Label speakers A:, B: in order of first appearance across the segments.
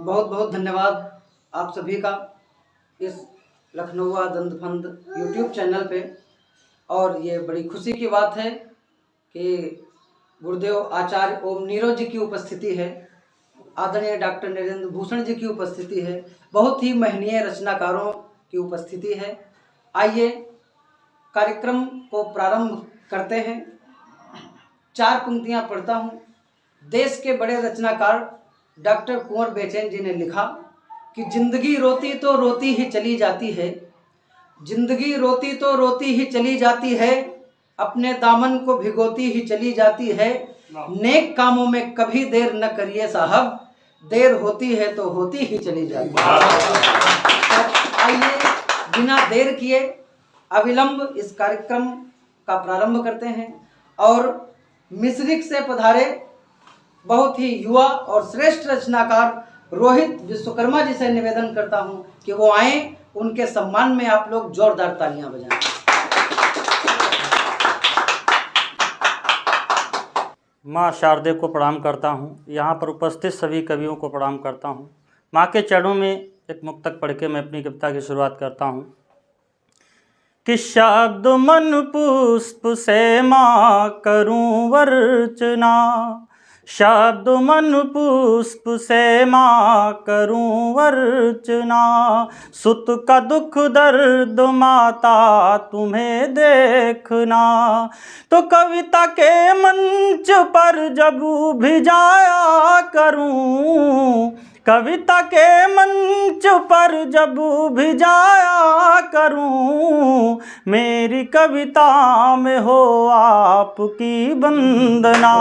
A: बहुत बहुत धन्यवाद आप सभी का इस लखनऊ दंतफंद यूट्यूब चैनल पे। और ये बड़ी खुशी की बात है कि गुरुदेव आचार्य ओम नीरज जी की उपस्थिति है, आदरणीय डॉक्टर नरेंद्र भूषण जी की उपस्थिति है, बहुत ही महनीय रचनाकारों की उपस्थिति है। आइए कार्यक्रम को प्रारंभ करते हैं। 4 पंक्तियां पढ़ता हूँ। देश के बड़े रचनाकार डॉक्टर कुंवर बेचैन जी ने लिखा कि जिंदगी रोती तो रोती ही चली जाती है, जिंदगी रोती तो रोती ही चली जाती है, अपने दामन को भिगोती ही चली जाती है। नेक कामों में कभी देर न करिए साहब, देर होती है तो होती ही चली जाती है। आइए बिना देर किए अविलंब इस कार्यक्रम का प्रारंभ करते हैं और मिश्रिक से पधारे बहुत ही युवा और श्रेष्ठ रचनाकार रोहित विश्वकर्मा जी से निवेदन करता हूं कि वो आए, उनके सम्मान में आप लोग जोरदार तालियां बजाएं।
B: माँ शारदे को प्रणाम करता हूँ, यहाँ पर उपस्थित सभी कवियों को प्रणाम करता हूँ। माँ के चरणों में एक मुक्तक पढ़ के मैं अपनी कविता की शुरुआत करता हूँ कि शब्द मन पुष्प से माँ करूँ वर्चना, शब्द मन पुष्प से माँ करूँ वर्चना, सुत का दुख दर्द माता तुम्हें देखना। तो कविता के मंच पर जब भिजाया करूँ, कविता के मंच पर जब भिजाया करूं, मेरी कविता में हो आपकी वंदना,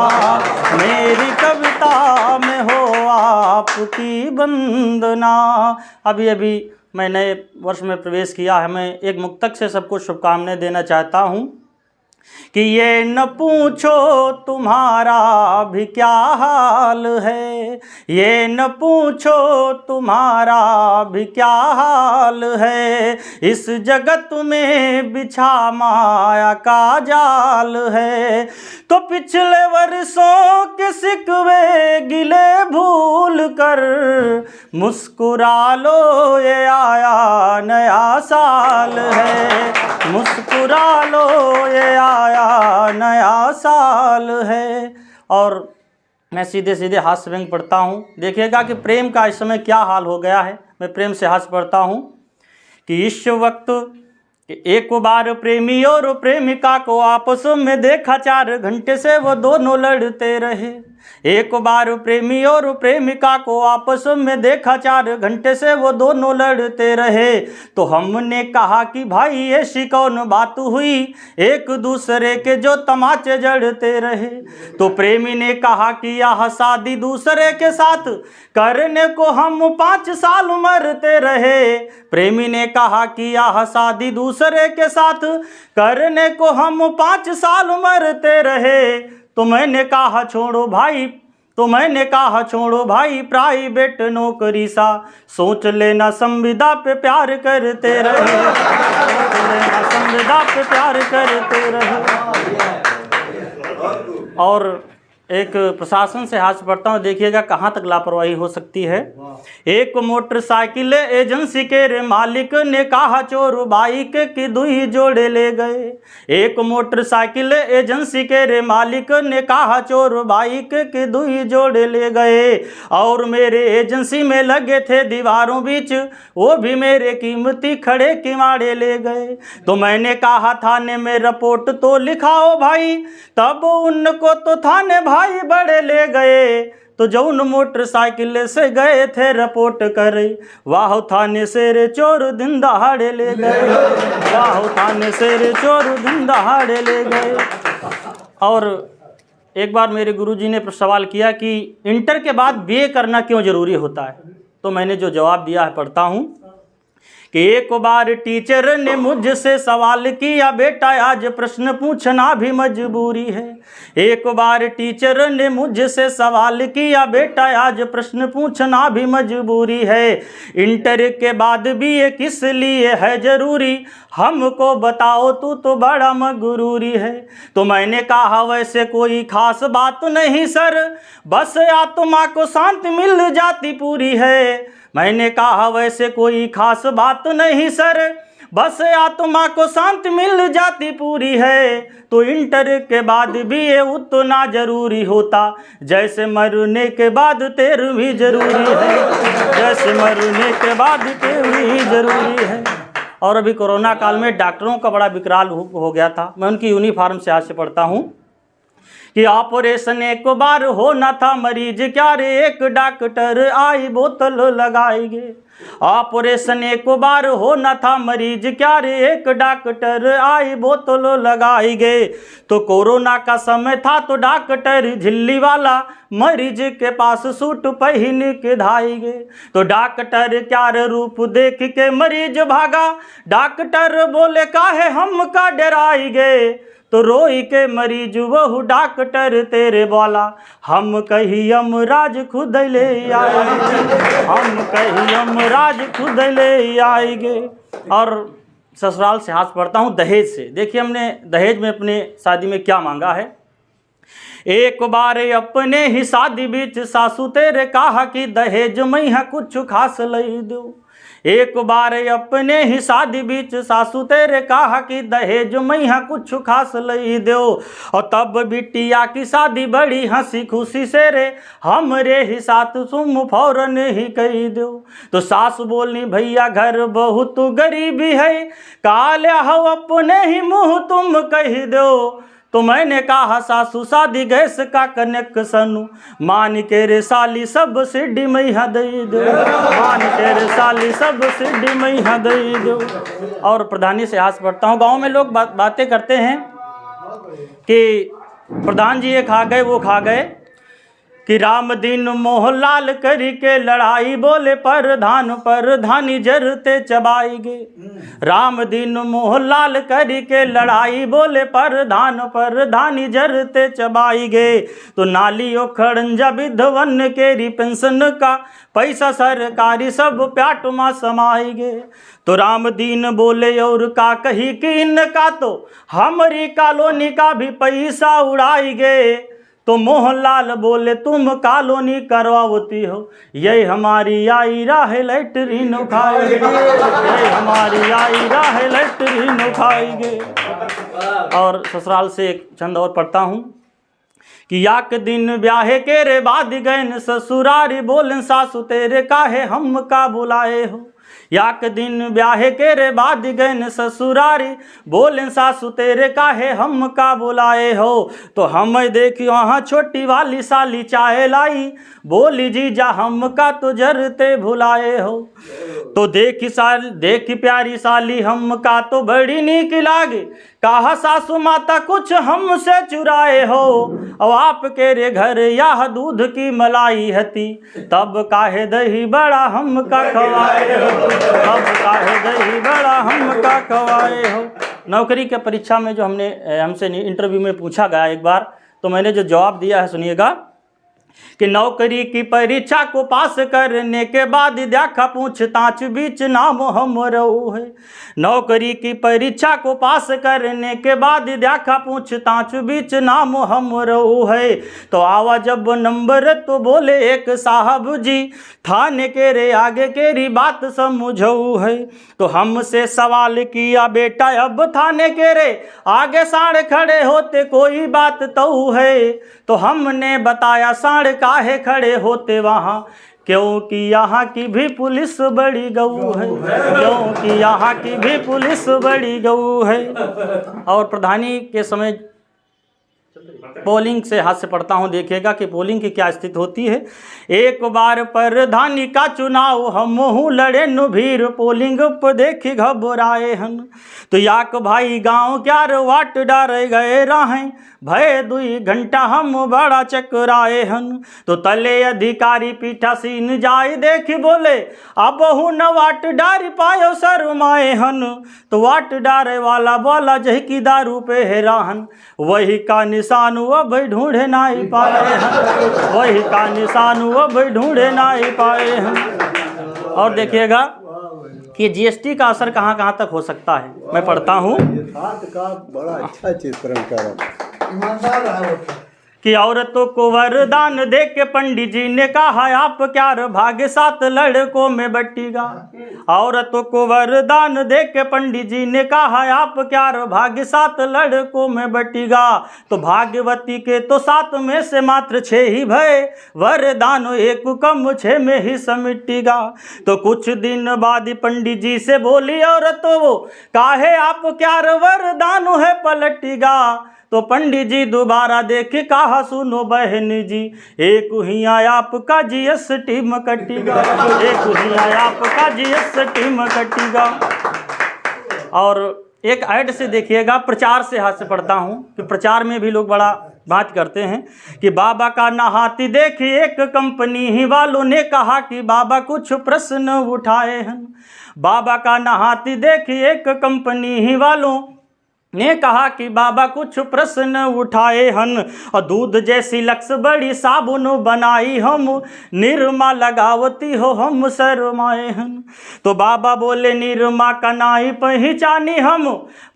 B: मेरी कविता में हो आपकी वंदना। अभी अभी मैं नए वर्ष में प्रवेश किया है। मैं एक मुक्तक से सबको शुभकामनाएं देना चाहता हूं कि ये न पूछो तुम्हारा भी क्या हाल है, ये न पूछो तुम्हारा भी क्या हाल है, इस जगत में बिछा माया का जाल है। तो पिछले वर्षों के सिकवे गिले भूल कर मुस्कुरा लो, ये आया नया साल है, मुस्कुरा लो ये आया नया साल है। और मैं सीधे सीधे हास्य व्यंग पढ़ता हूँ। देखिएगा कि प्रेम का इस समय क्या हाल हो गया है। मैं प्रेम से हास्य पढ़ता हूँ कि इस वक्त एक बार प्रेमी और प्रेमिका को आपस में देखा, 4 घंटे से वो दोनों लड़ते रहे। एक बार प्रेमी और प्रेमिका को आपस में देखा, 4 घंटे से वो दोनों लड़ते रहे। तो हमने कहा कि भाई ऐसी कौन बात हुई, एक दूसरे के जो तमाचे जड़ते रहे। तो प्रेमी ने कहा कि यह शादी दूसरे के साथ करने को हम 5 साल मरते रहे। प्रेमी ने कहा कि यह शादी दूसरे के साथ करने को हम 5 साल मरते रहे। तो मैंने कहा छोड़ो भाई, तो मैंने कहा छोड़ो भाई प्राइवेट नौकरी सा, सोच लेना संविदा पे प्यार करते रहे, सोच लेना संविदा पे प्यार करते रहे। और एक प्रशासन से हाथ पढ़ता हूँ। देखिएगा कहाँ तक लापरवाही हो सकती है। एक मोटरसाइकिल एजेंसी के रे मालिक ने कहा चोर बाइक की 2 जोड़े ले गए। एक मोटरसाइकिल एजेंसी के रे मालिक ने कहा चोर बाइक की 2 जोड़े ले गए। और मेरे एजेंसी में लगे थे दीवारों बीच, वो भी मेरे कीमती खड़े किवाड़े ले गए। तो मैंने कहा थाने में रिपोर्ट तो लिखाओ भाई, तब उनको तो थाने भाई बड़े ले गए। तो जौन मोटरसाइकिल से गए थे रिपोर्ट करे, वाह थाने से रे चोर दिन दहाड़े ले गए, वाह थाने से रे चोर दिन दहाड़े ले गए। और एक बार मेरे गुरुजी ने सवाल किया कि इंटर के बाद बीए करना क्यों ज़रूरी होता है। तो मैंने जो जवाब दिया है पढ़ता हूँ कि एक बार टीचर ने मुझसे सवाल किया, बेटा आज प्रश्न पूछना भी मजबूरी है। एक बार टीचर ने मुझसे सवाल किया, बेटा आज प्रश्न पूछना भी मजबूरी है। इंटर के बाद भी ये किस लिए है जरूरी, हमको बताओ तू तो बड़ा मगरूरी है। तो मैंने कहा वैसे कोई खास बात नहीं सर, बस आत्मा को शांति मिल जाती पूरी है। मैंने कहा वैसे कोई खास बात नहीं सर, बस आत्मा को शांति मिल जाती पूरी है। तो इंटर के बाद भी ये उतना जरूरी होता, जैसे मरने के बाद 13वीं जरूरी है, जैसे मरने के बाद 13वीं जरूरी है। और अभी कोरोना काल में डॉक्टरों का बड़ा विकराल हो गया था। मैं उनकी यूनिफॉर्म से आज से पढ़ता हूँ कि ऑपरेशन एक बार होना था, मरीज क्या रे एक डॉक्टर आई बोतल लगाएंगे। ऑपरेशन एक बार होना था, मरीज क्या रे एक डॉक्टर आई बोतल लगाएंगे। तो कोरोना का समय था तो डॉक्टर झिल्ली वाला मरीज के पास सूट पहन के धाएंगे। तो डॉक्टर क्या रूप देख के मरीज भागा, डॉक्टर बोले काहे हम का डराएंगे। तो रोई के मरीज वह डॉक्टर तेरे बोला, हम कही यमराज खुद ले आएंगे, हम कही यमराज खुद ले आएंगे। और ससुराल से हाथ पढ़ता हूँ दहेज से। देखिए हमने दहेज में अपने शादी में क्या मांगा है। एक बार अपने ही शादी बीच सासू तेरे कहा कि दहेज मैं कुछ खास लई दो। एक बार अपने ही शादी बीच सासू तेरे कहा कि दहेज मैं कुछ खास लई दो। और तब बिटिया की शादी बड़ी हंसी खुशी से रे हमरे ही साथ तुम फौरन ही कही दो। तो सास बोलनी भैया घर बहुत गरीबी है, काल्या हो अपने ही मुँह तुम कही दो। तो मैंने कहा सासू शादी गैस का कनेक्शन मान के रे साली सब सीढ़ी मैया दे दो, मान के रे साली सब सीढ़ी मैया दे दो। और प्रधानी से हाथ पढ़ता हूँ। गांव में लोग बातें करते हैं कि प्रधान जी ये खा गए वो खा गए, कि राम दिन मोहनलाल करी के लड़ाई बोले प्रधानी जरते चबाएगे। राम दिन मोहनलाल करी के लड़ाई बोले प्रधानी जरते चबाएगे। तो नाली खड़ंजा विधवन के पेंशन का पैसा सरकारी सब प्याट में समाएगे। तो राम दीन बोले और का कही कि इनका तो हमारी कॉलोनी का भी पैसा उड़ाएगे। तो मोहनलाल बोले तुम कॉलोनी करवाती हो, ये हमारी आई राह लैटरीन खाएंगे, ये हमारी आई राह लैटरीन खाएंगे। और ससुराल से एक चंद और पढ़ता हूँ कि याक दिन ब्याहे के रे बाद गैन ससुरारी बोलन सासु तेरे काहे हम का बुलाए हो। याक दिन ब्याहे के रे बाद गैन ससुरारी बोलें सासु तेरे काहे हम का बुलाए हो। तो हम देखी वहाँ छोटी वाली साली चाहे लाई, बोली जीजा हम का तो जरते भुलाए हो। तो देखी प्यारी साली हम का तो बड़ी नीक लागे, कहा सासु माता कुछ हमसे चुराए हो। अब आपके रे घर यह दूध की मलाई हती, तब काहे दही बड़ा हम का खवाए हो, तब काहे दही बड़ा हम का खवाए हो। नौकरी के परीक्षा में जो हमसे इंटरव्यू में पूछा गया एक बार, तो मैंने जो जवाब दिया है सुनिएगा कि नौकरी की परीक्षा को पास करने के बाद देखा पूछताछ बीच नाम हमरो है। नौकरी की परीक्षा को पास करने के बाद देखा पूछताछ बीच नाम हमरो है। तो आवा जब नंबर तो बोले एक साहब जी थाने के रे आगे केरी बात समझो है। तो हमसे सवाल किया बेटा अब थाने के रे आगे साढ़ खड़े होते कोई बात तो है। तो हमने बताया साढ़ काहे खड़े होते वहाँ, क्योंकि यहाँ की भी पुलिस बड़ी गऊ है, क्योंकि यहाँ की भी पुलिस बड़ी गऊ है। और प्रधानी के समय पोलिंग से हाथ से पढ़ता हूँ, देखिएगा कि पोलिंग की क्या स्थिति होती है। एक बार प्रधानी का चुनाव हम लड़े नु भीड़, पोलिंग पर देखी घबराए हन, तो याक भाई गांव क्यार वाट डारे गए रहें, भय 2 घंटा हम बड़ा चकराए हन, तो तले अधिकारी पीठासीन जाए देखी बोले अब न वाट डारी पायो शर्माए हन, तो वाट डारे वाला बोला जह की दारू पे हैरान, वही का निशान अब ढूंढे नहीं पाए हैं, वही का निशान अब ढूंढे नहीं पाए हैं। और देखिएगा कि जीएसटी का असर कहाँ कहाँ तक हो सकता है। मैं पढ़ता हूँ
C: का बड़ा अच्छा चित्रण कर
B: कि औरतों को वरदान दे के पंडित जी ने कहा आप क्या भाग्य 7 लड़कों में बटेगा, औरतों को वरदान दे के पंडित जी ने कहा आप क्या भाग्य 7 लड़कों में बटेगा, तो भाग्यवती के तो 7 में से मात्र 6 ही भय, वरदान 1 कम 6 में ही समिटेगा, तो कुछ दिन बाद पंडित जी से बोली औरतों वो काहे आप क्या वरदान है पलटेगा, तो पंडित जी दोबारा देखे कहा सुनो बहन जी एक ही आपका जीएसटी में कटेगा, एक ही आपका जीएसटी में कटेगा। और एक ऐड से देखिएगा, प्रचार से हाथ से पढ़ता हूँ कि प्रचार में भी लोग बड़ा बात करते हैं कि बाबा का नहाती देखी एक कंपनी ही वालों ने कहा कि बाबा कुछ प्रश्न उठाए हैं, बाबा का नहाती देखी एक कंपनी ही वालों ने कहा कि बाबा कुछ प्रश्न उठाए हन, और दूध जैसी लक्स बड़ी साबुन बनाई हम, निरमा लगावती हो हम शर्माए हन, तो बाबा बोले निरमा का नाही पहचानी हम,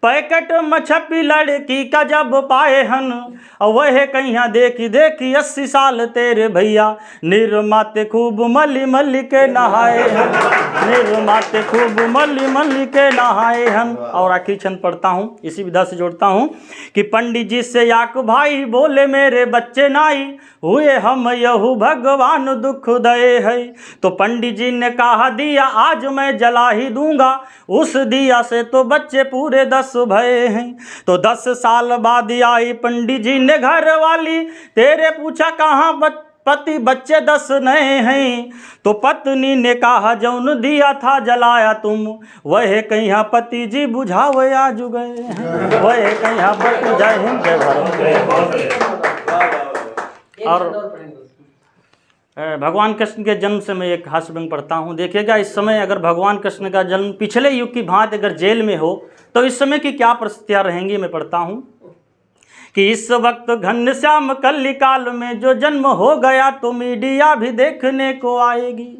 B: पैकेट में छपी लड़की का जब पाए हन, और वह कहिया देखी देखी 80 साल तेरे भैया, निरमा ते खूब मली मली के नहाए हन, निरमा ते खूब मली मली के नहाए हन। और आखिरी छंद पढ़ता हूँ, इसी विधा से जोड़ता हूँ कि पंडित जी से याक भाई बोले मेरे बच्चे नाई हुए हम यहू भगवान दुख दे है, तो पंडित जी ने कहा दिया आज मैं जला ही दूंगा, उस दिया से तो बच्चे पूरे 10 भये हैं, तो 10 साल बाद आई पंडित जी ने घर वाली, तेरे पूछा कहाँ पति बच्चे 10 नए हैं, तो पत्नी ने कहा जौन दिया था जलाया तुम, वह कहीं पति जी बुझाओ आज गए हैं, वह कहीं पति जय हिंद जय भारत। और भगवान कृष्ण के जन्म से मैं एक हास्य व्यंग पढ़ता हूँ, देखिएगा इस समय अगर भगवान कृष्ण का जन्म पिछले युग की भांति अगर जेल में हो तो इस समय की क्या परिस्थितियाँ रहेंगी। मैं पढ़ता हूँ कि इस वक्त घनश्याम कलिकाल में जो जन्म हो गया तो मीडिया भी देखने को आएगी,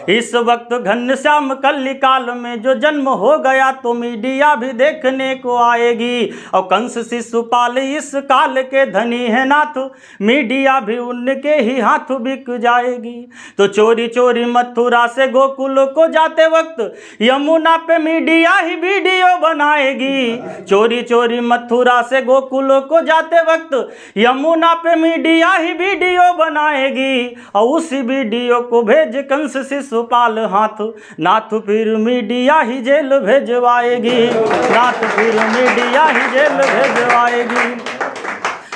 B: इस वक्त घनश्याम कलिकाल में जो जन्म हो गया तो मीडिया भी देखने को आएगी, और कंस शिशुपाल इस काल के धनी है नाथ, मीडिया भी उनके ही हाथ बिक जाएगी, तो चोरी चोरी मथुरा से गोकुल को जाते वक्त यमुना पे मीडिया ही वीडियो बनाएगी, चोरी चोरी मथुरा से गोकुल को जाते वक्त यमुना पे मीडिया ही वीडियो बनाएगी, और उसी वीडियो को भेज कंस शिशुपाल हाथ, नाथ फिर मीडिया ही जेल भेजवाएगी, नाथ फिर मीडिया ही जेल भेजवाएगी,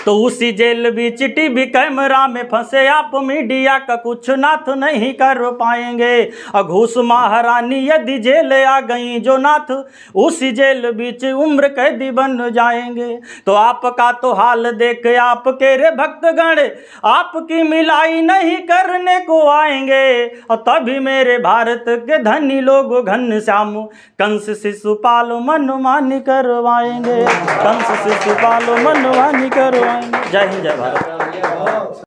B: तो उसी जेल भी टीवी कैमरा में फंसे आप मीडिया का कुछ नाथ नहीं कर पाएंगे, और घूस महारानी यदि जेल आ गई जो नाथ उसी जेल बीच उम्र कैदी बन जाएंगे, तो आपका तो हाल देख आपके रे भक्तगण आपकी मिलाई नहीं करने को आएंगे, और तभी मेरे भारत के धनी लोग घनश्याम कंस शिशुपाल मनमानी करवाएंगे, कंस शिशुपाल मनमानी करवाएंगे। जय हिंद जय भारत।